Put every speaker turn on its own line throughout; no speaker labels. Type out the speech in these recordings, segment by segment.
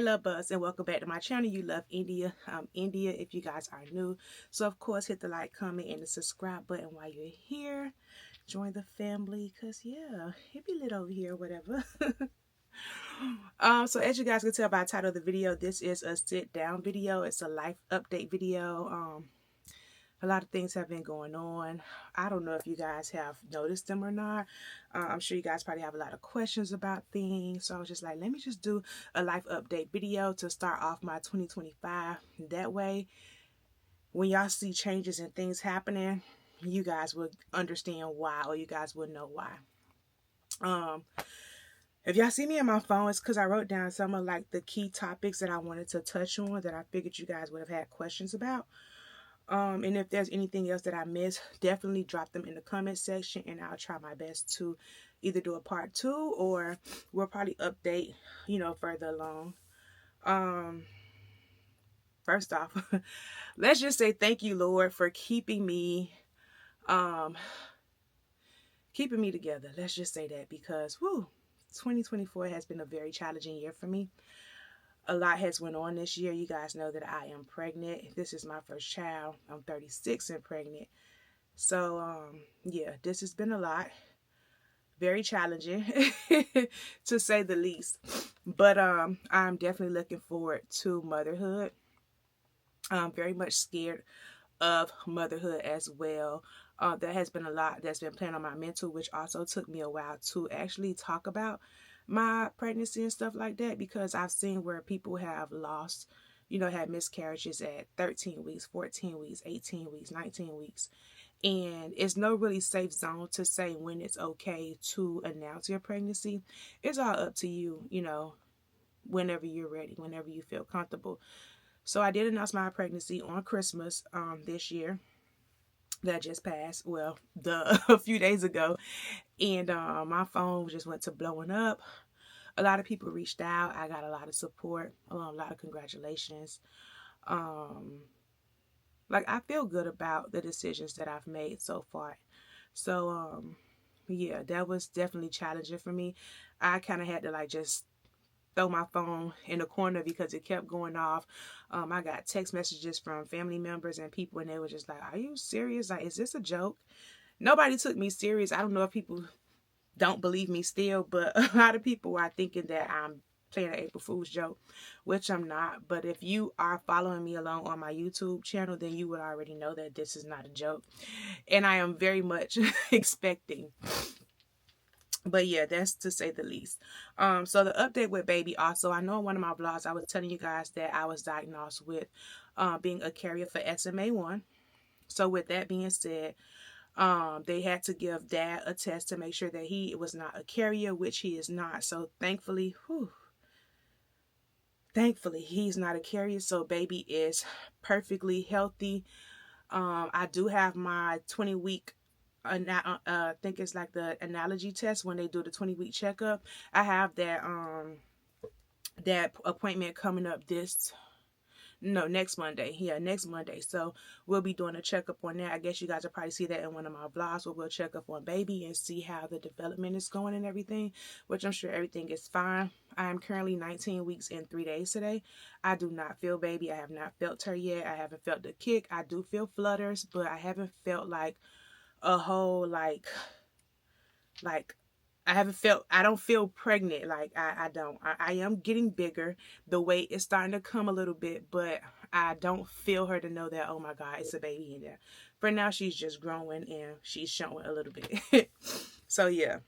love buds, and welcome back to my channel. You love India. I'm India if you guys are new. So of course hit the like, comment, and the subscribe button while you're here. Join the family, cause yeah, it be lit over here, whatever. So as you guys can tell by the title of the video, this is a sit down video. It's a life update video. A lot of things have been going on. I don't know if you guys have noticed them or not. I'm sure you guys probably have a lot of questions about things. So I was just like, let me just do a life update video to start off my 2025. That way, when y'all see changes and things happening, you guys will understand why, or you guys will know why. If y'all see me on my phone, it's because I wrote down some of like the key topics that I wanted to touch on that I figured you guys would have had questions about. And if there's anything else that I missed, definitely drop them in the comment section and I'll try my best to either do a part 2 or we'll probably update, further along. First off, let's just say thank you, Lord, for keeping me together. Let's just say that because 2024 has been a very challenging year for me. A lot has went on this year. You guys know that I am pregnant. This is my first child. I'm 36 and pregnant. So, yeah, this has been a lot. Very challenging, to say the least. But I'm definitely looking forward to motherhood. I'm very much scared of motherhood as well. There has been a lot that's been playing on my mental, which also took me a while to actually talk about my pregnancy and stuff like that, because I've seen where people have lost, had miscarriages at 13 weeks, 14 weeks, 18 weeks, 19 weeks. And it's no really safe zone to say when it's okay to announce your pregnancy. It's all up to you, whenever you're ready, whenever you feel comfortable. So I did announce my pregnancy on Christmas this year that just passed, well, a few days ago. And my phone just went to blowing up. A lot of people reached out. I got a lot of support, a lot of congratulations. I feel good about the decisions that I've made so far. So yeah, that was definitely challenging for me. I kind of had to just throw my phone in the corner because it kept going off. I got text messages from family members and people, and they were just like, "Are you serious? Like, is this a joke?" Nobody took me serious. I don't know if people don't believe me still, but a lot of people are thinking that I'm playing an April Fool's joke, which I'm not. But if you are following me along on my YouTube channel, then you would already know that this is not a joke. And I am very much expecting. But yeah, that's to say the least. So the update with baby also, I know in one of my vlogs, I was telling you guys that I was diagnosed with being a carrier for SMA1. So with that being said, they had to give dad a test to make sure that he was not a carrier, which he is not. So thankfully, he's not a carrier. So baby is perfectly healthy. I do have my 20-week, I think it's like the analogy test when they do the 20-week checkup. I have that that appointment coming up next Monday. Yeah, next Monday. So we'll be doing a checkup on that. I guess you guys will probably see that in one of my vlogs where we'll check up on baby and see how the development is going and everything, which I'm sure everything is fine. I am currently 19 weeks and 3 days today. I do not feel baby. I have not felt her yet. I haven't felt the kick. I do feel flutters, but I haven't felt like a whole I don't feel pregnant. I don't. I am getting bigger. The weight is starting to come a little bit, but I don't feel her to know that, oh my God, it's a baby in there. For now, she's just growing and she's showing a little bit. So yeah.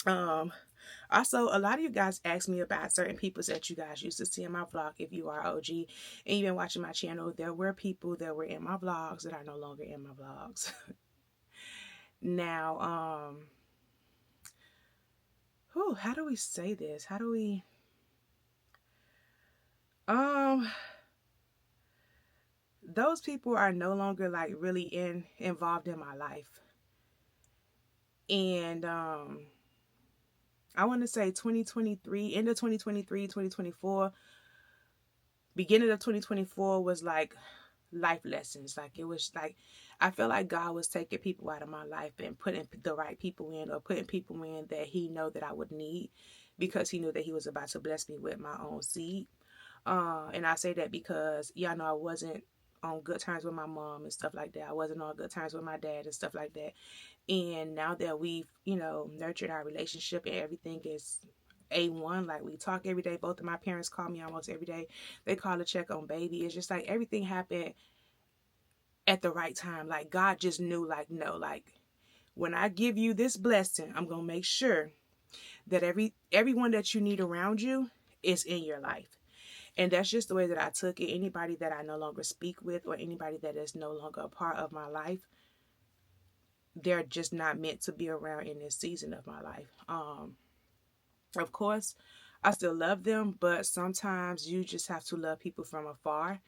Also, a lot of you guys asked me about certain people that you guys used to see in my vlog. If you are OG and you've been watching my channel, there were people that were in my vlogs that are no longer in my vlogs. Now, how do we say this? How do we, those people are no longer really involved in my life. And, I want to say 2023, end of 2023, 2024, beginning of 2024 was like life lessons. It was I feel like God was taking people out of my life and putting the right people in, or putting people in that he know that I would need because he knew that he was about to bless me with my own seed. And I say that because y'all know I wasn't on good terms with my mom and stuff like that. I wasn't on good terms with my dad and stuff like that. And now that we've, nurtured our relationship and everything is A1, like we talk every day. Both of my parents call me almost every day. They call to check on baby. It's just like everything happened at the right time. Like God just knew, like, no, like when I give you this blessing, I'm gonna make sure that everyone that you need around you is in your life. And that's just the way that I took it. Anybody that I no longer speak with or anybody that is no longer a part of my life, they're just not meant to be around in this season of my life. Of course, I still love them, but sometimes you just have to love people from afar.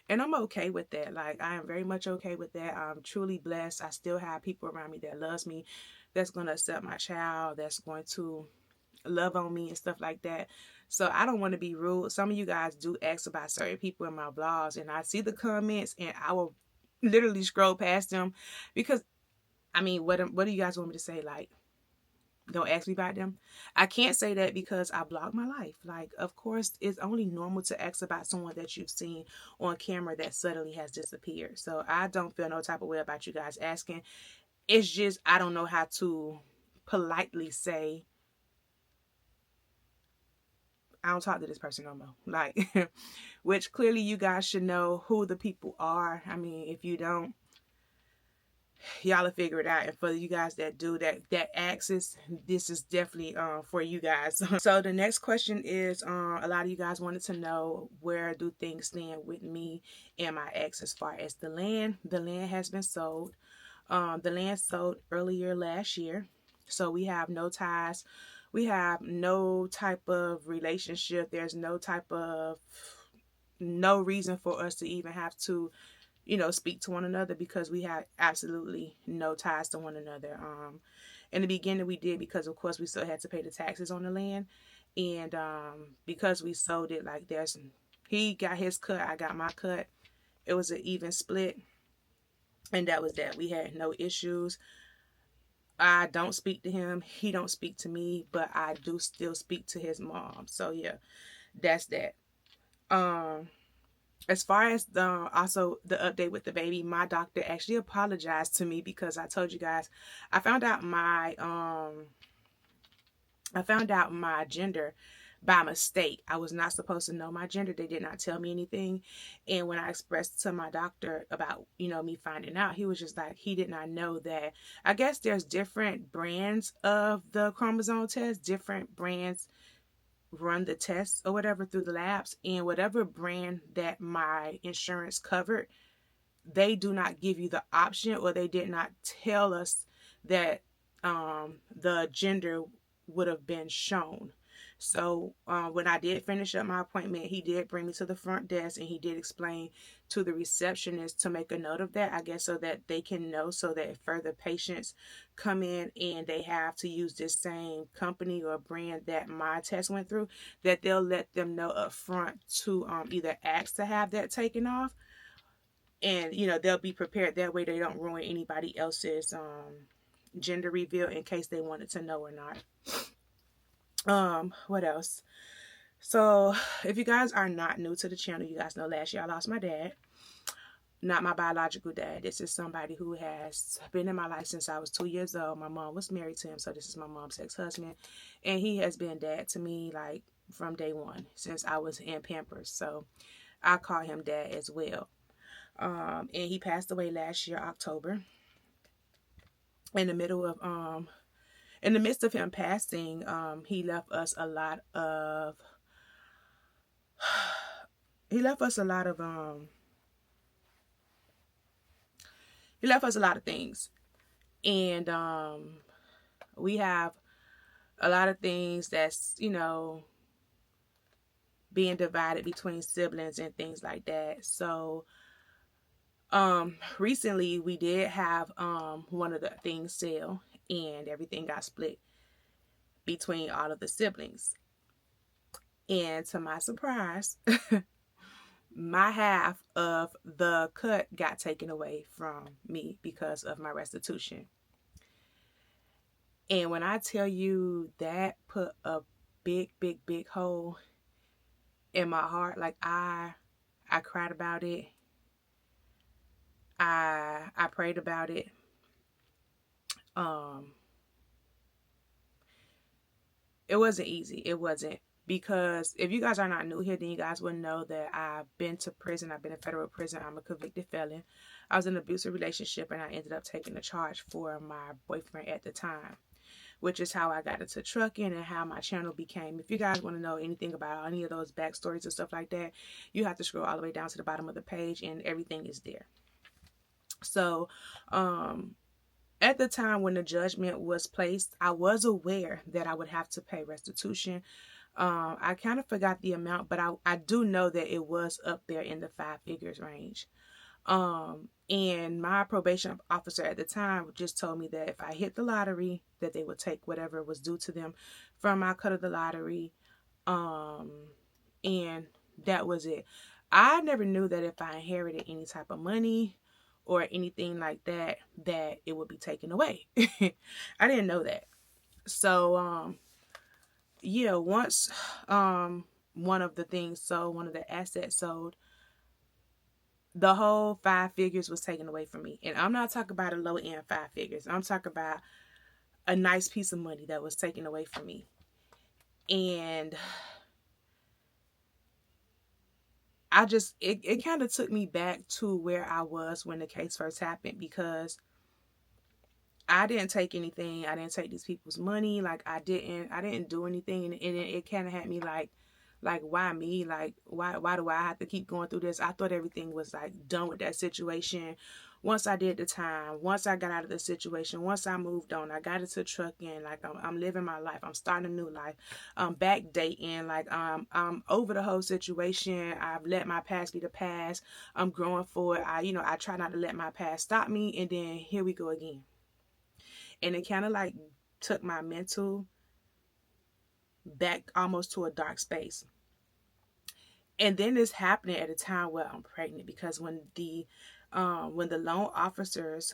And I'm okay with that. Like, I am very much okay with that. I'm truly blessed. I still have people around me that loves me, that's going to accept my child, that's going to love on me and stuff like that. So I don't want to be rude. Some of you guys do ask about certain people in my vlogs, and I see the comments and I will literally scroll past them because, I mean, what do you guys want me to say? Like, don't ask me about them. I can't say that because I block my life. Like, of course, it's only normal to ask about someone that you've seen on camera that suddenly has disappeared. So I don't feel no type of way about you guys asking. It's just I don't know how to politely say, I don't talk to this person no more. Like, which clearly you guys should know who the people are. I mean, if you don't, y'all will figure it out. And for you guys that do that access, this is definitely for you guys. So the next question is, a lot of you guys wanted to know, where do things stand with me and my ex as far as the land. The land has been sold. The land sold earlier last year, so we have no ties. We have no type of relationship. There's no reason for us to even have to, speak to one another, because we have absolutely no ties to one another. In the beginning we did, because of course we still had to pay the taxes on the land. And because we sold it, like, he got his cut, I got my cut. It was an even split. And that was that. We had no issues. I don't speak to him. He don't speak to me, but I do still speak to his mom. So yeah, that's that. As far as the update with the baby, my doctor actually apologized to me because I told you guys I found out my gender by mistake. I was not supposed to know my gender. They did not tell me anything. And when I expressed to my doctor about, me finding out, he was just like, he did not know that. I guess there's different brands of the chromosome test. Different brands run the tests or whatever through the labs. And whatever brand that my insurance covered, they do not give you the option, or they did not tell us that the gender would have been shown. So when I did finish up my appointment, he did bring me to the front desk, and he did explain to the receptionist to make a note of that, I guess, so that they can know, so that if further patients come in and they have to use this same company or brand that my test went through, that they'll let them know up front to either ask to have that taken off. And they'll be prepared that way. They don't ruin anybody else's gender reveal in case they wanted to know or not. What else? So if you guys are not new to the channel, you guys know last year I lost my dad. Not my biological dad. This is somebody who has been in my life since I was 2 years old. My mom was married to him, so this is my mom's ex-husband. And he has been dad to me, like, from day one, since I was in Pampers. So I call him dad as well. And he passed away last year, October. In the midst of him passing, he left us a lot of he left us a lot of things. And we have a lot of things that's, being divided between siblings and things like that. So recently we did have one of the things sell, and everything got split between all of the siblings. And to my surprise, my half of the cut got taken away from me because of my restitution. And when I tell you, that put a big, big, big hole in my heart. Like I cried about it. I prayed about it. Um, it wasn't easy. It wasn't, because if you guys are not new here, then you guys will know that I've been to prison. I've been in federal prison. I'm a convicted felon. I was in an abusive relationship, and I ended up taking the charge for my boyfriend at the time, which is how I got into trucking and how my channel became. If you guys want to know anything about any of those backstories and stuff like that, you have to scroll all the way down to the bottom of the page, and everything is there. So, at the time when the judgment was placed, I was aware that I would have to pay restitution. I kind of forgot the amount, but I do know that it was up there in the five figures range. And my probation officer at the time just told me that if I hit the lottery, that they would take whatever was due to them from my cut of the lottery. Um, and that was it. I never knew that if I inherited any type of money or anything like that, that it would be taken away. I didn't know that. So, yeah, once one of the things sold, one of the assets sold, the whole five figures was taken away from me. And I'm not talking about a low end five figures. I'm talking about a nice piece of money that was taken away from me. And it kind of took me back to where I was when the case first happened, because I didn't take anything. I didn't take these people's money. Like I didn't do anything. And it kind of had me like, why me? Like, why do I have to keep going through this? I thought everything was like done with that situation. Once I did the time, once I got out of the situation, once I moved on, I got into trucking. Like I'm living my life. I'm starting a new life. I'm back dating. Like I'm over the whole situation. I've let my past be the past. I'm growing forward. I try not to let my past stop me. And then here we go again. And it kind of like took my mental back almost to a dark space. And then it's happening at a time where I'm pregnant, because when the loan officers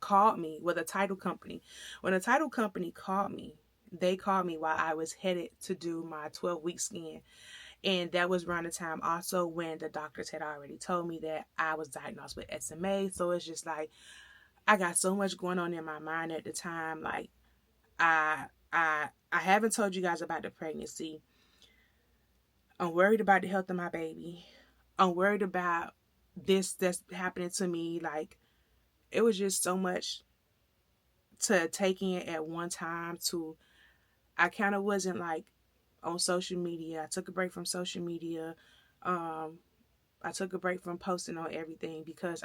called me, well, the title company, when the title company called me, they called me while I was headed to do my 12-week scan. And that was around the time also when the doctors had already told me that I was diagnosed with SMA. So it's just like I got so much going on in my mind at the time. Like I I haven't told you guys about the pregnancy. I'm worried about the health of my baby. I'm worried about this that's happening to me. Like it was just so much to take in at one time. To I kind of wasn't like on social media. I took a break from social media. Um, I took a break from posting on everything, because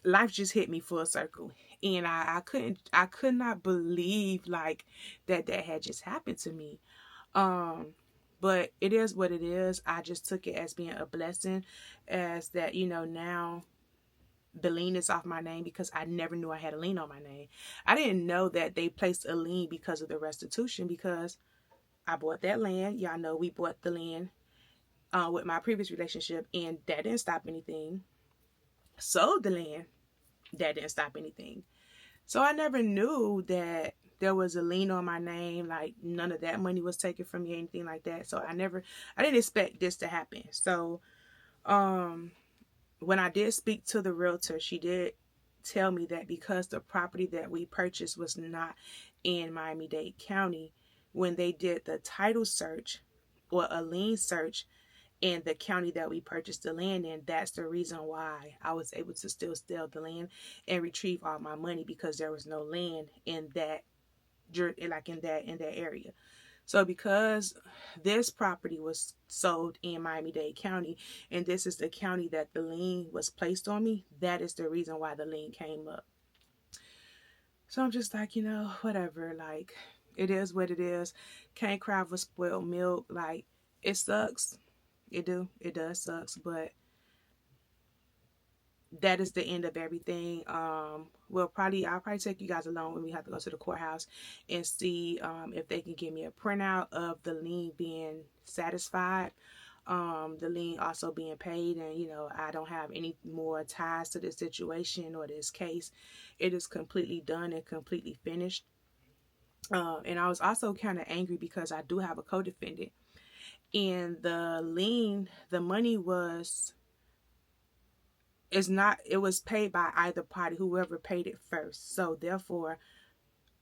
life just hit me full circle, and I could not believe like that had just happened to me. Um, but it is what it is. I just took it as being a blessing, as that, now the lien is off my name, because I never knew I had a lien on my name. I didn't know that they placed a lien because of the restitution, because I bought that land. Y'all know we bought the land with my previous relationship, and that didn't stop anything. Sold the land, that didn't stop anything. So I never knew that there was a lien on my name. Like none of that money was taken from me, anything like that. So I didn't expect this to happen. So, when I did speak to the realtor, she did tell me that because the property that we purchased was not in Miami-Dade County, when they did the title search or a lien search in the county that we purchased the land in, that's the reason why I was able to still sell the land and retrieve all my money, because there was no land in that, like in that area. So because this property was sold in Miami-Dade County, and this is the county that the lien was placed on me, that is the reason why the lien came up. So I'm just like, whatever. Like, it is what it is. Can't cry for spoiled milk. Like, it sucks. It does sucks, but that is the end of everything. I'll probably take you guys along when we have to go to the courthouse and see if they can give me a printout of the lien being satisfied, the lien also being paid, and I don't have any more ties to this situation or this case. It is completely done and completely finished. And I was also kind of angry because I do have a co-defendant, and the lien, the money was is not, it was paid by either party, whoever paid it first. So therefore,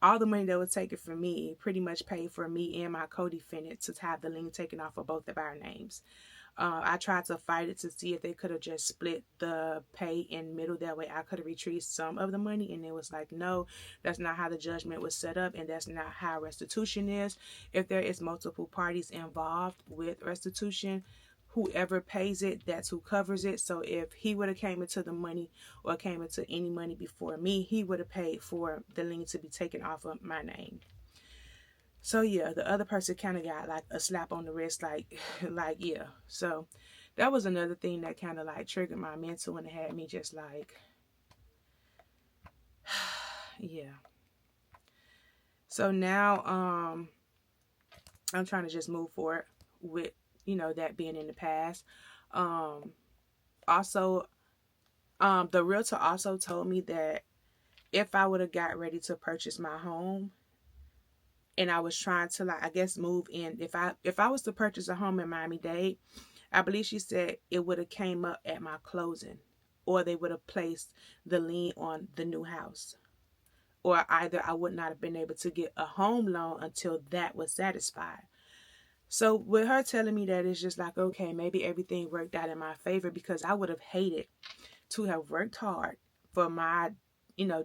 all the money that was taken from me pretty much paid for me and my co-defendant to have the lien taken off of both of our names. I tried to fight it to see if they could have just split the pay in middle. That way I could have retrieved some of the money. And it was like, no, that's not how the judgment was set up. And that's not how restitution is. If there is multiple parties involved with restitution, whoever pays it, that's who covers it. So if he would have came into the money or came into any money before me, he would have paid for the lien to be taken off of my name. So yeah, the other person kind of got like a slap on the wrist, like, like yeah. So that was another thing that kind of like triggered my mental and had me just like, yeah. So now, I'm trying to just move forward with, that being in the past. Um, Also, the realtor also told me that if I would have got ready to purchase my home, and I was trying to, like, I guess move in, if I was to purchase a home in Miami-Dade, I believe she said it would have came up at my closing, or they would have placed the lien on the new house, or either I would not have been able to get a home loan until that was satisfied. So with her telling me that, it's just like, okay, maybe everything worked out in my favor, because I would have hated to have worked hard for my,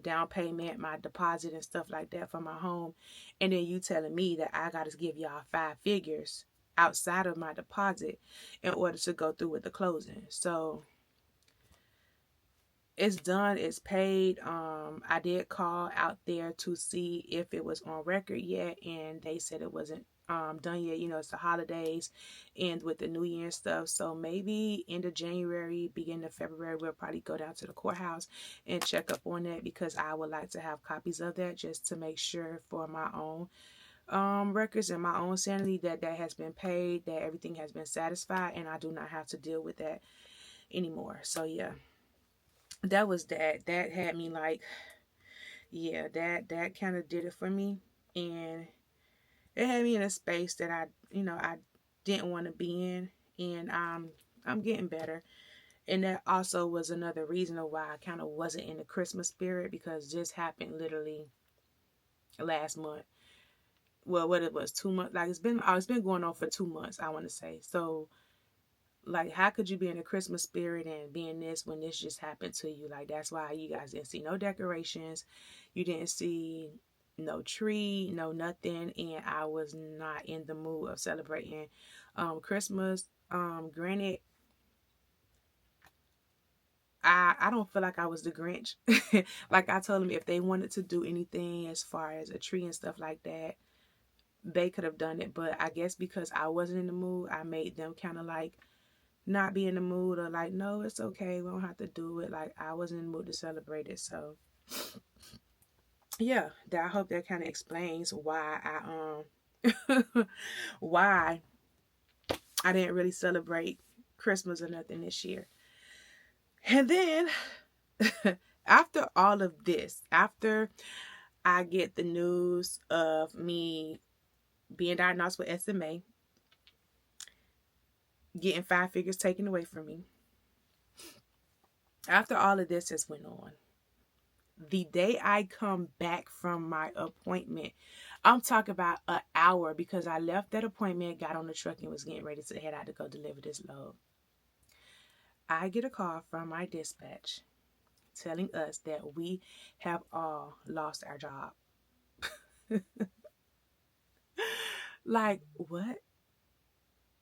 down payment, my deposit and stuff like that for my home. And then you telling me that I got to give y'all 5 figures outside of my deposit in order to go through with the closing. So it's done, it's paid. I did call out there to see if it was on record yet, and they said it wasn't done yet. It's the holidays and with the new year and stuff. So maybe end of January, beginning of February, we'll probably go down to the courthouse and check up on that, because I would like to have copies of that just to make sure for my own records and my own sanity that that has been paid, that everything has been satisfied, and I do not have to deal with that anymore. So yeah, that was that. That had me like, yeah, that kind of did it for me, and it had me in a space that I didn't want to be in, and I'm getting better. And that also was another reason of why I kind of wasn't in the Christmas spirit, because this happened literally last month. Well, what it was, 2 months. Like it's been going on for 2 months, I want to say. So like, how could you be in the Christmas spirit and be in this when this just happened to you? Like, that's why you guys didn't see no decorations, you didn't see no tree, no nothing, and I was not in the mood of celebrating Christmas. Granted, I don't feel like I was the Grinch. Like I told them, if they wanted to do anything as far as a tree and stuff like that, they could have done it. But I guess because I wasn't in the mood, I made them kind of like not be in the mood, or like, no, it's okay, we don't have to do it. Like, I wasn't in the mood to celebrate it. So yeah, that, I hope that kind of explains why why I didn't really celebrate Christmas or nothing this year. And then after all of this, after I get the news of me being diagnosed with SMA, getting 5 figures taken away from me, after all of this has went on, the day I come back from my appointment, I'm talking about an hour, because I left that appointment, got on the truck, and was getting ready to head out to go deliver this load, I get a call from my dispatch telling us that we have all lost our job. Like, what?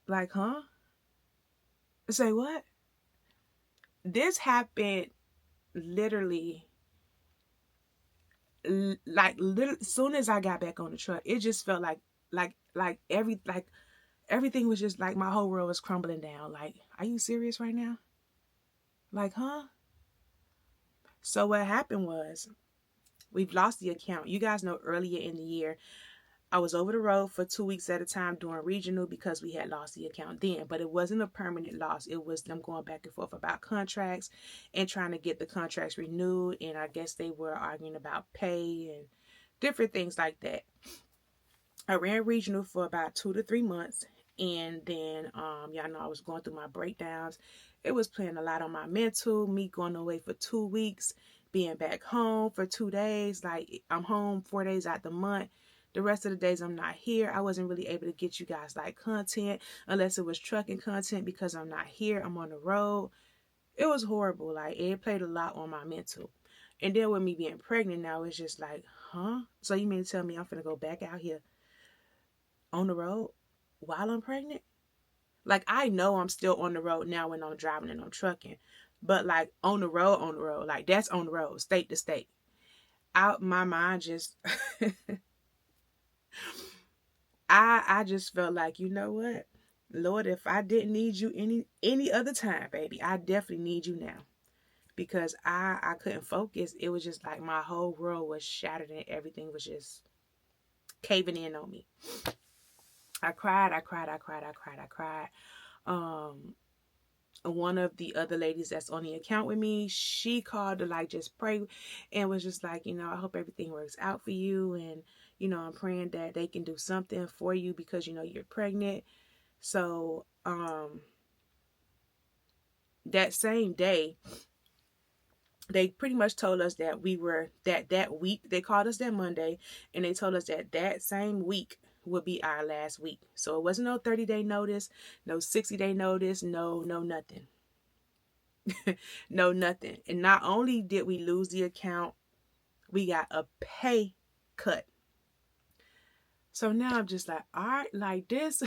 Like, huh? Say what? This happened literally, as soon as I got back on the truck. It just felt like everything was just like, my whole world was crumbling down. Like, are you serious right now? Like, huh? So what happened was, we've lost the account. You guys know, earlier in the year, I was over the road for 2 weeks at a time doing regional, because we had lost the account then. But it wasn't a permanent loss. It was them going back and forth about contracts and trying to get the contracts renewed. And I guess they were arguing about pay and different things like that. I ran regional for about 2 to 3 months, and then y'all know I was going through my breakdowns. It was playing a lot on my mental. Me going away for 2 weeks, being back home for 2 days. Like I'm home 4 days out the month. The rest of the days I'm not here. I wasn't really able to get you guys like content unless it was trucking content because I'm not here. I'm on the road. It was horrible. Like it played a lot on my mental. And then with me being pregnant now, it's just like, huh? So you mean to tell me I'm finna go back out here on the road while I'm pregnant? Like I know I'm still on the road now when I'm driving and I'm trucking, but like on the road, like that's on the road, state to state. Out my mind just I just felt like, you know what? Lord, if I didn't need you any other time, baby, I definitely need you now. Because I couldn't focus. It was just like my whole world was shattered and everything was just caving in on me. I cried, I cried, I cried, I cried, I cried. Um one of the other ladies that's on the account with me, she called to like just pray and was just like, I hope everything works out for you, and I'm praying that they can do something for you because you're pregnant. So that same day they pretty much told us that we were that week. They called us that Monday, and they told us that that same week would be our last week. So it wasn't no 30-day notice, no 60-day notice, no nothing. No nothing. And not only did we lose the account, we got a pay cut. So now I'm just like, all right, like this.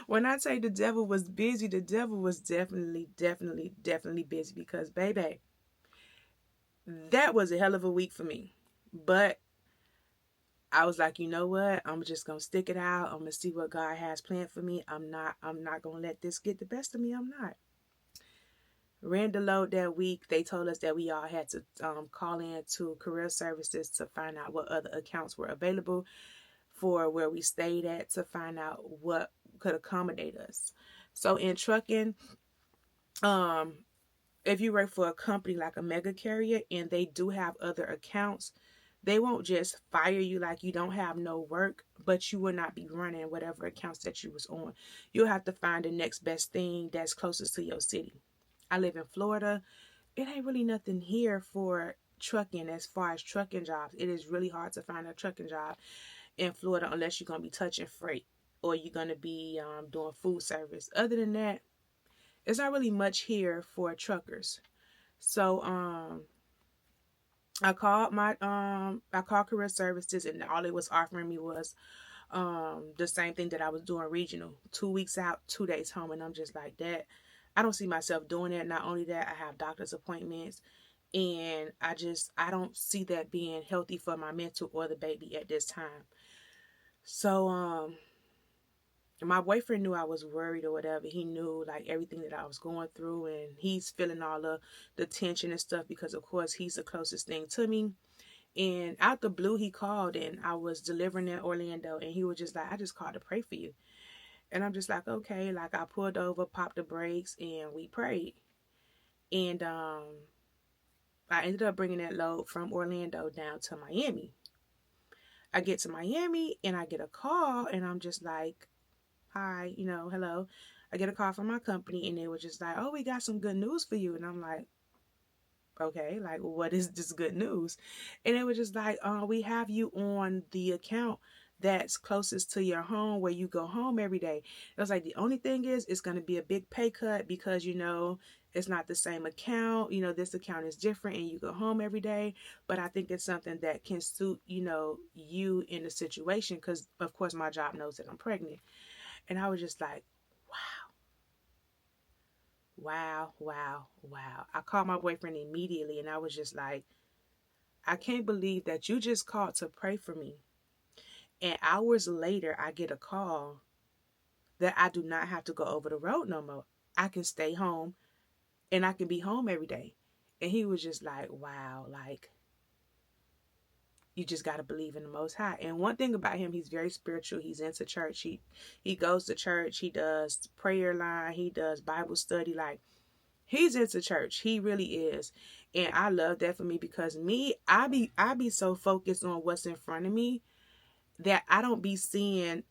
When I say the devil was busy, the devil was definitely busy because, baby, that was a hell of a week for me. But I was like, you know what? I'm just gonna stick it out. I'm gonna see what God has planned for me. I'm not gonna let this get the best of me. I'm not. Ran the load that week. They told us that we all had to call in to career services to find out what other accounts were available for where we stayed at to find out what could accommodate us. So in trucking, um, if you work for a company like a mega carrier and they do have other accounts, they won't just fire you like you don't have no work, but you will not be running whatever accounts that you was on. You'll have to find the next best thing that's closest to your city. I live in Florida. It ain't really nothing here for trucking as far as trucking jobs. It is really hard to find a trucking job in Florida unless you're going to be touching freight or you're going to be doing food service. Other than that, it's not really much here for truckers. So I called career services, and all it was offering me was the same thing that I was doing regional, 2 weeks out, 2 days home. And I'm just like, that I don't see myself doing that. Not only that, I have doctor's appointments, and I don't see that being healthy for my mental or the baby at this time. So my boyfriend knew I was worried or whatever. He knew like everything that I was going through, and he's feeling all the tension and stuff because of course he's the closest thing to me. And out the blue he called, and I was delivering in Orlando, and he was just like, I just called to pray for you. And I'm just like, okay. Like I pulled over, popped the brakes, and we prayed. And I ended up bringing that load from Orlando down to Miami. I get to Miami and I get a call, and I'm just like, hi, hello. I get a call from my company, and they were just like, oh, we got some good news for you. And I'm like, okay, like what is this good news? And it was just like, we have you on the account that's closest to your home where you go home every day. It was like, the only thing is it's going to be a big pay cut because it's not the same account. This account is different and you go home every day, but I think it's something that can suit you in the situation, because of course my job knows that I'm pregnant. And I was just like, wow, wow, wow. I called my boyfriend immediately, and I was just like, I can't believe that you just called to pray for me. And hours later, I get a call that I do not have to go over the road no more. I can stay home and I can be home every day. And he was just like, wow, like, you just got to believe in the Most High. And one thing about him, he's very spiritual. He's into church. He goes to church. He does prayer line. He does Bible study. Like, he's into church. He really is. And I love that for me because I be so focused on what's in front of me that I don't be seeing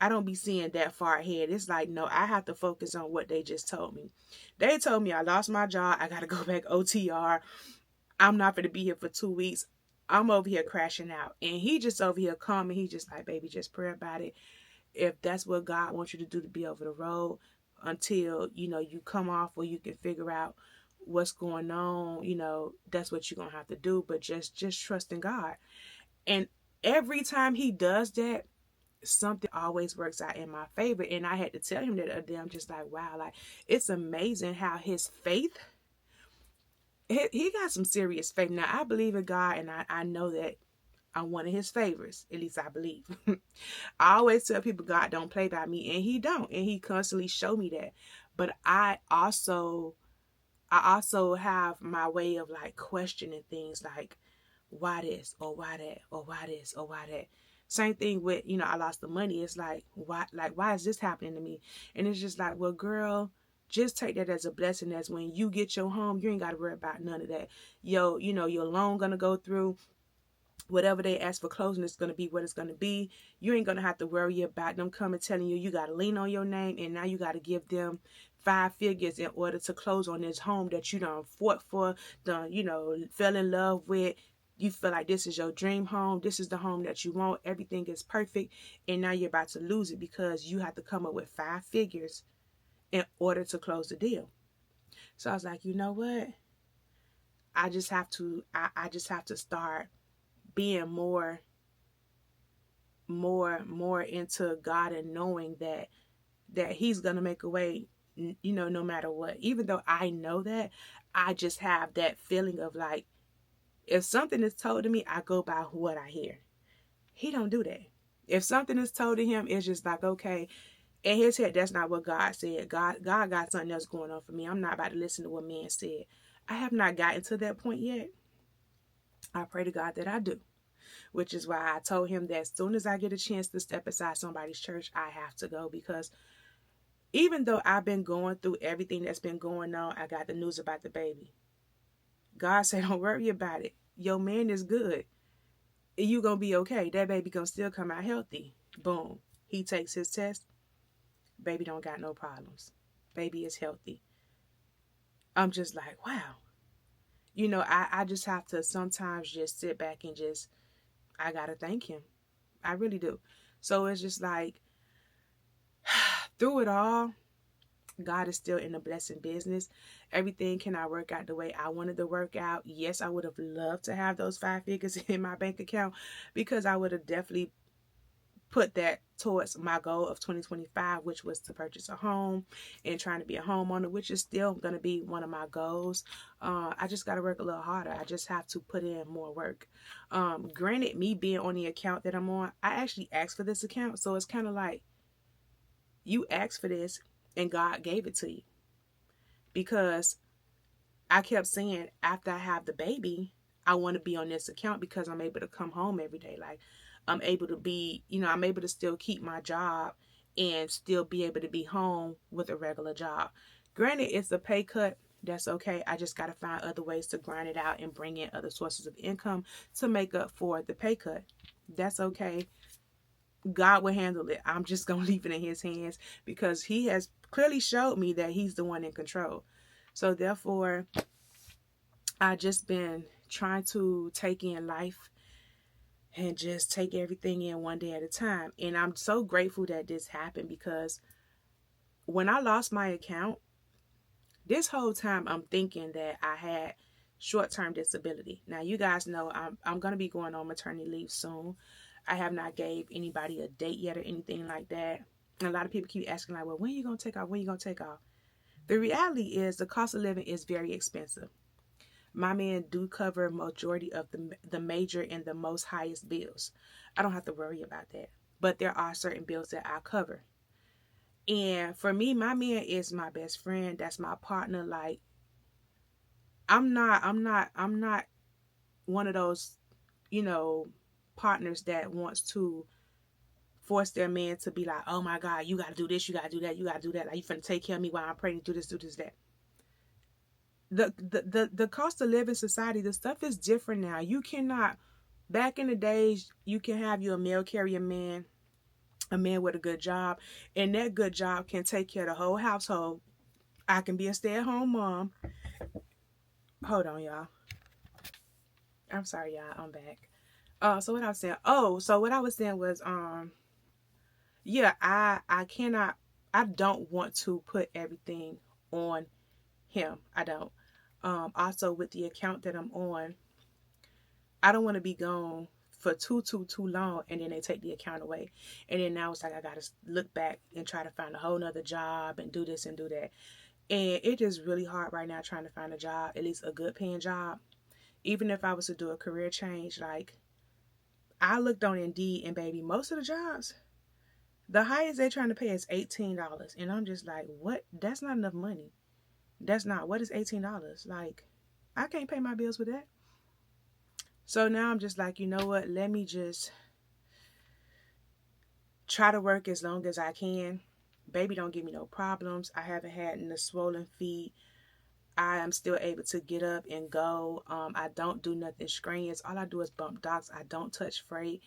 that far ahead. It's like, no, I have to focus on what they just told me. They told me I lost my job. I got to go back OTR. I'm not going to be here for 2 weeks. I'm over here crashing out. And he just over here calm, and he just like, baby, just pray about it. If that's what God wants you to do, to be over the road until, you come off, or you can figure out what's going on, that's what you're going to have to do. But just trust in God. And every time he does that, something always works out in my favor. And I had to tell him that other day. I'm just like, wow, like, it's amazing how his faith, he got some serious faith. Now, I believe in God, and I know that I'm one of his favorites. At least I believe. I always tell people God don't play by me, and he don't. And he constantly show me that. But I also have my way of like questioning things, like, why this, or why that, or why this, or why that. Same thing with, I lost the money. It's why is this happening to me? And it's just like, well, girl, just take that as a blessing. As when you get your home, you ain't got to worry about none of that. Your loan gonna go through. Whatever they ask for closing is going to be what it's going to be. You ain't going to have to worry about them coming telling you got to lean on your name, and now you got to give them 5 figures in order to close on this home that you done fought for, fell in love with. You feel like this is your dream home. This is the home that you want. Everything is perfect. And now you're about to lose it because you have to come up with 5 figures in order to close the deal. So I was like, you know what? I just have to start being more into God, and knowing that he's gonna make a way, no matter what. Even though I know that, I just have that feeling of like, if something is told to me, I go by what I hear. He don't do that. If something is told to him, it's just like, okay, in his head, that's not what God said. God got something else going on for me. I'm not about to listen to what man said. I have not gotten to that point yet. I pray to God that I do. Which is why I told him that as soon as I get a chance to step aside somebody's church, I have to go. Because even though I've been going through everything that's been going on, I got the news about the baby. God said, don't worry about it. Your man is good. You going to be okay. That baby going to still come out healthy. Boom. He takes his test. Baby don't got no problems. Baby is healthy. I'm just like, wow. I just have to sometimes just sit back and I got to thank him. I really do. So it's just like, through it all, God is still in the blessing business. Everything cannot work out the way I wanted to work out. Yes, I would have loved to have those 5 figures in my bank account, because I would have definitely put that towards my goal of 2025, which was to purchase a home and trying to be a homeowner, which is still going to be one of my goals. I just got to work a little harder. I just have to put in more work. Granted, me being on the account that I'm on, I actually asked for this account. So it's kind of like, you asked for this and God gave it to you. Because I kept saying, after I have the baby, I want to be on this account because I'm able to come home every day. Like, I'm able to be, I'm able to still keep my job and still be able to be home with a regular job. Granted, it's a pay cut. That's okay. I just got to find other ways to grind it out and bring in other sources of income to make up for the pay cut. That's okay. God will handle it. I'm just going to leave it in his hands, because he has clearly showed me that he's the one in control. So therefore, I just been trying to take in life and just take everything in one day at a time. And I'm so grateful that this happened, because when I lost my account, this whole time I'm thinking that I had short-term disability. Now, you guys know I'm going to be going on maternity leave soon. I have not gave anybody a date yet or anything like that. And a lot of people keep asking, like, well, when are you going to take off? When are you going to take off? The reality is the cost of living is very expensive. My man do cover majority of the major and the most highest bills. I don't have to worry about that. But there are certain bills that I cover. And for me, my man is my best friend. That's my partner. Like, I'm not one of those, partners that wants to force their man to be like, oh my God, you got to do this, you got to do that, you got to do that. Like, you finna take care of me while I'm pregnant, do this, that. The cost of living society, the stuff is different now. You cannot Back in the days, you can have you a mail carrier man, a man with a good job, and that good job can take care of the whole household. I can be a stay-at-home mom. Hold on, y'all. I'm sorry, y'all. I'm back. So what I was saying? Oh, so what I was saying was, yeah, I cannot. I don't want to put everything on him. I don't. Also with the account that I'm on, I don't want to be gone for too long, and then they take the account away, and then now it's like I gotta look back and try to find a whole nother job and do this and do that, and it is really hard right now trying to find a job, at least a good paying job. Even if I was to do a career change, like I looked on Indeed, and baby, most of the jobs, the highest they're trying to pay is $18, and I'm just like, what? That's not enough money. That's not. What is $18? Like, I can't pay my bills with that. So now I'm just like, you know what? Let me just try to work as long as I can. Baby don't give me no problems. I haven't had any swollen feet. I am still able to get up and go. I don't do nothing strenuous. All I do is bump docks. I don't touch freight.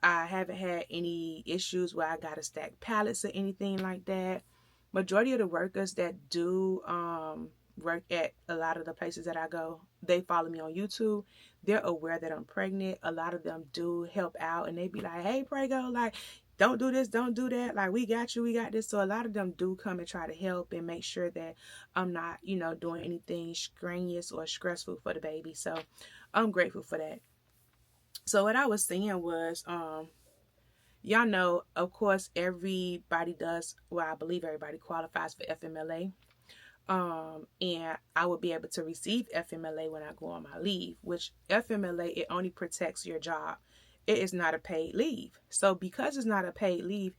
I haven't had any issues where I gotta stack pallets or anything like that. Majority of the workers that do work at a lot of the places that I go, they follow me on YouTube. They're aware that I'm pregnant. A lot of them do help out, and they be like, "Hey, Prego, like, don't do this, don't do that. Like, we got you, we got this." So a lot of them do come and try to help and make sure that I'm not, doing anything strenuous or stressful for the baby. So I'm grateful for that. So what I was saying was, y'all know, of course, everybody does. Well, I believe everybody qualifies for FMLA. And I will be able to receive FMLA when I go on my leave, which FMLA, it only protects your job. It is not a paid leave. So because it's not a paid leave,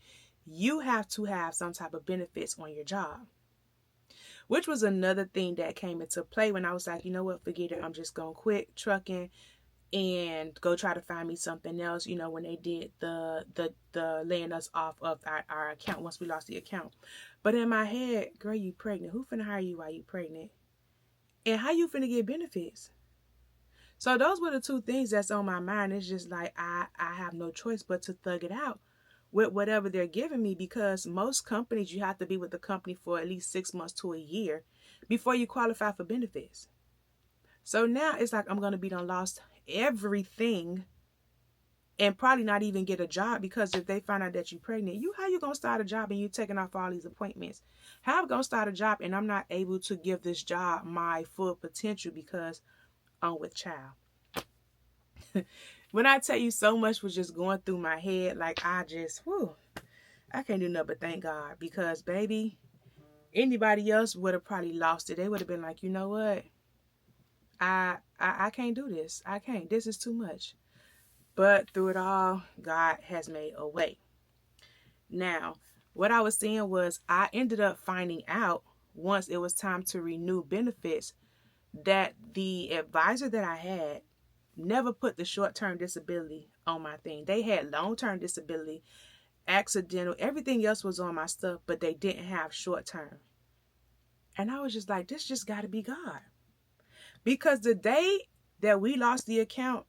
you have to have some type of benefits on your job, which was another thing that came into play when I was like, you know what, forget it. I'm just going to quit trucking and go try to find me something else, when they did the laying us off of our account once we lost the account. But in my head, girl, you pregnant. Who finna hire you while you pregnant? And how you finna get benefits? So those were the two things that's on my mind. It's just like I have no choice but to thug it out with whatever they're giving me, because most companies, you have to be with the company for at least 6 months to a year before you qualify for benefits. So now it's like I'm going to be done lost everything and probably not even get a job, because if they find out that you're pregnant, how you going to start a job and you taking off all these appointments? How I'm going to start a job and I'm not able to give this job my full potential because I'm with child? When I tell you, so much was just going through my head, like I can't do nothing but thank God, because baby, anybody else would have probably lost it. They would have been like, you know what? I can't do this. I can't. This is too much. But through it all, God has made a way. Now, what I was saying was, I ended up finding out once it was time to renew benefits that the advisor that I had never put the short-term disability on my thing. They had long-term disability, accidental, everything else was on my stuff, but they didn't have short-term. And I was just like, this just got to be God. Because the day that we lost the account,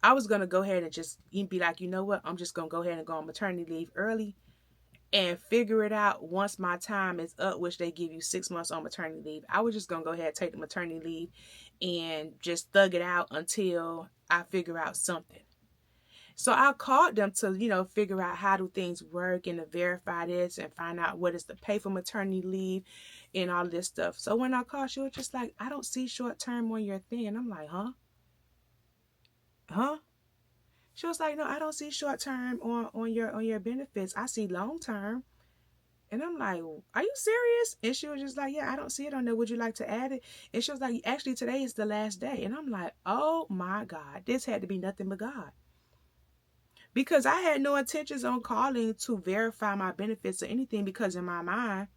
I was going to go ahead and just be like, you know what? I'm just going to go ahead and go on maternity leave early and figure it out once my time is up, which they give you 6 months on maternity leave. I was just going to go ahead and take the maternity leave and just thug it out until I figure out something. So I called them to, figure out how do things work and to verify this and find out what is the pay for maternity leave and all this stuff. So when I called, she was just like, I don't see short term on your thing. And I'm like, huh? She was like, no, I don't see short term on your benefits. I see long term. And I'm like, are you serious? And she was just like, yeah, I don't see it on there. Would you like to add it? And she was like, actually, today is the last day. And I'm like, oh my God, this had to be nothing but God. Because I had no intentions on calling to verify my benefits or anything, because in my mind,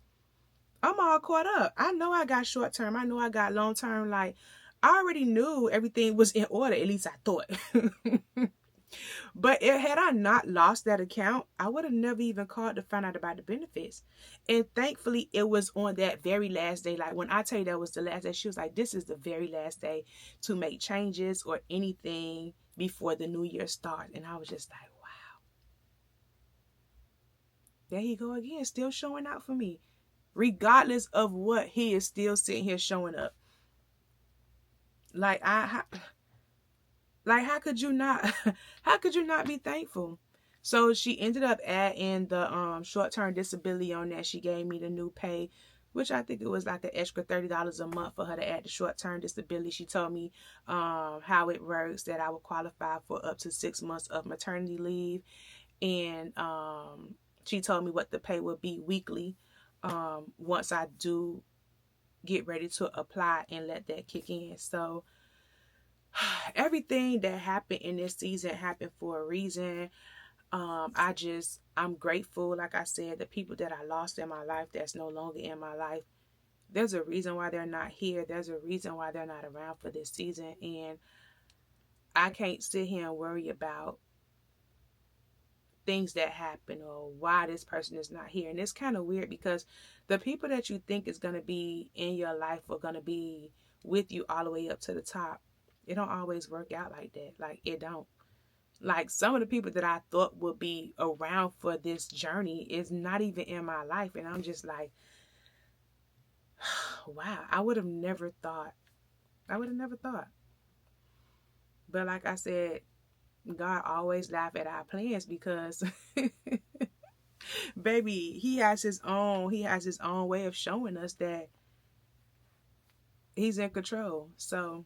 I'm all caught up. I know I got short term. I know I got long term. Like, I already knew everything was in order. At least I thought. But had I not lost that account, I would have never even called to find out about the benefits. And thankfully, it was on that very last day. Like, when I tell you that was the last day, she was like, this is the very last day to make changes or anything before the new year starts. And I was just like, wow, there he go again, still showing out for me. Regardless of what, he is still sitting here showing up. Like how could you not how could you not be thankful? So she ended up adding the short-term disability on that. She gave me the new pay, which I think it was like an extra $30 a month for her to add the short-term disability. She told me how it works, that I would qualify for up to 6 months of maternity leave, and she told me what the pay would be weekly once I do get ready to apply and let that kick in. So everything that happened in this season happened for a reason. I'm grateful. Like I said, the people that I lost in my life that's no longer in my life, there's a reason why they're not here. There's a reason why they're not around for this season. And I can't sit here and worry about things that happen or why this person is not here. And it's kind of weird because the people that you think is going to be in your life are going to be with you all the way up to the top. It don't always work out like that. Like, it don't. Like, some of the people that I thought would be around for this journey is not even in my life. And I'm just like, wow, I would have never thought. I would have never thought. But like I said, God always laugh at our plans because baby, he has his own way of showing us that he's in control. So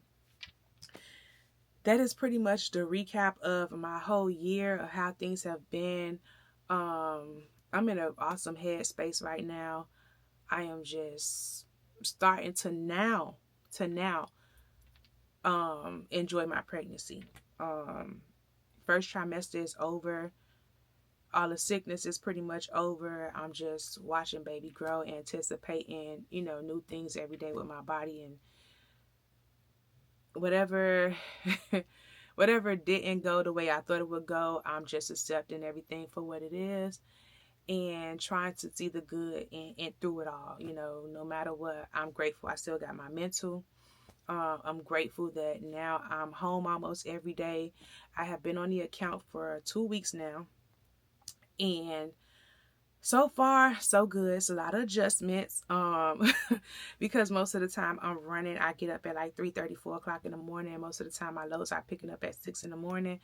that is pretty much the recap of my whole year of how things have been. I'm in an awesome headspace right now. I am just starting to now enjoy my pregnancy. First trimester is over. All the sickness is pretty much over. I'm just watching baby grow, anticipating, new things every day with my body, and whatever whatever didn't go the way I thought it would go, I'm just accepting everything for what it is and trying to see the good and through it all. No matter what, I'm grateful I still got my mental. I'm grateful that now I'm home almost every day. I have been on the account for 2 weeks now, and so far so good. It's a lot of adjustments because most of the time I'm running. I get up at like 3:30, 4 o'clock in the morning. Most of the time my loads are picking up at 6 in the morning.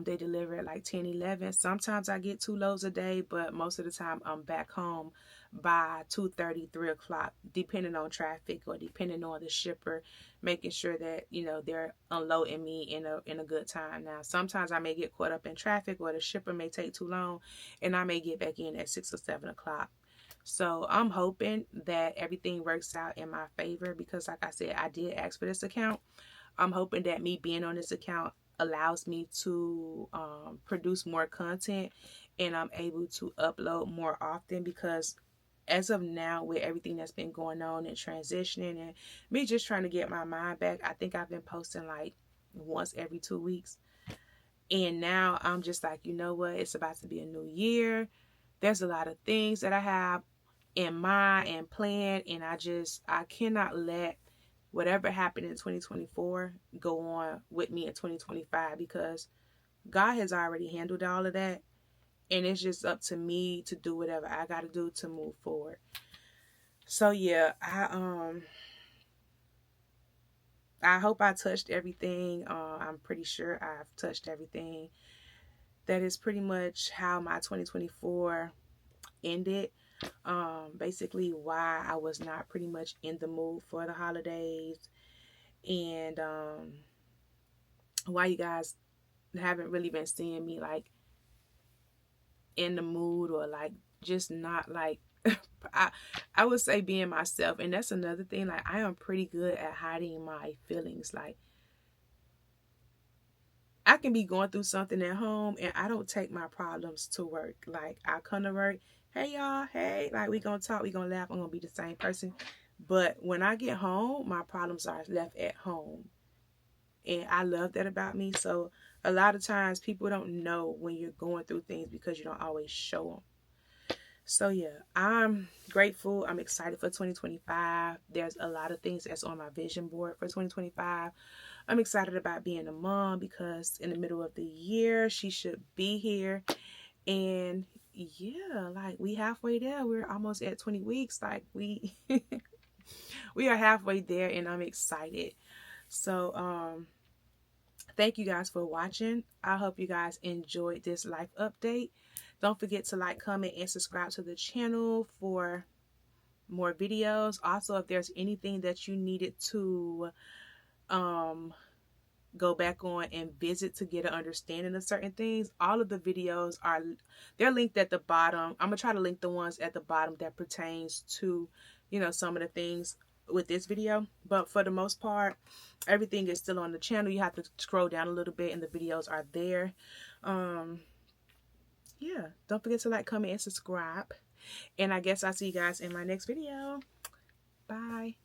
They deliver at like 10, 11. Sometimes I get 2 loads a day, but most of the time I'm back home by 2:30, 3 o'clock, depending on traffic or depending on the shipper, making sure that, they're unloading me in a good time. Now, sometimes I may get caught up in traffic or the shipper may take too long and I may get back in at 6 or 7 o'clock. So I'm hoping that everything works out in my favor because, like I said, I did ask for this account. I'm hoping that me being on this account allows me to produce more content and I'm able to upload more often because as of now, with everything that's been going on and transitioning and me just trying to get my mind back, I think I've been posting like once every 2 weeks. And now I'm just like, you know what? It's about to be a new year. There's a lot of things that I have in mind and planned, and I cannot let whatever happened in 2024 go on with me in 2025 because God has already handled all of that. And it's just up to me to do whatever I got to do to move forward. So yeah, I hope I touched everything. I'm pretty sure I've touched everything. That is pretty much how my 2024 ended. Basically why I was not pretty much in the mood for the holidays, and why you guys haven't really been seeing me like in the mood or like just not like I would say being myself. And that's another thing, like I am pretty good at hiding my feelings. Like I can be going through something at home and I don't take my problems to work. Like I come to work, hey y'all, hey, like we gonna talk, we gonna laugh, I'm gonna be the same person. But when I get home, my problems are left at home. And I love that about me. So a lot of times people don't know when you're going through things because you don't always show them. So yeah, I'm grateful. I'm excited for 2025. There's a lot of things that's on my vision board for 2025. I'm excited about being a mom because in the middle of the year, she should be here. And yeah, like we halfway there. We're almost at 20 weeks. Like we we are halfway there and I'm excited. So thank you guys for watching. I hope you guys enjoyed this life update. Don't forget to like, comment, and subscribe to the channel for more videos. Also, if there's anything that you needed to go back on and visit to get an understanding of certain things, all of the videos they're linked at the bottom. I'm gonna try to link the ones at the bottom that pertains to, you know, some of the things with this video, but for the most part everything is still on the channel. You have to scroll down a little bit and the videos are there. Yeah, don't forget to like, comment, and subscribe, and I guess I'll see you guys in my next video. Bye.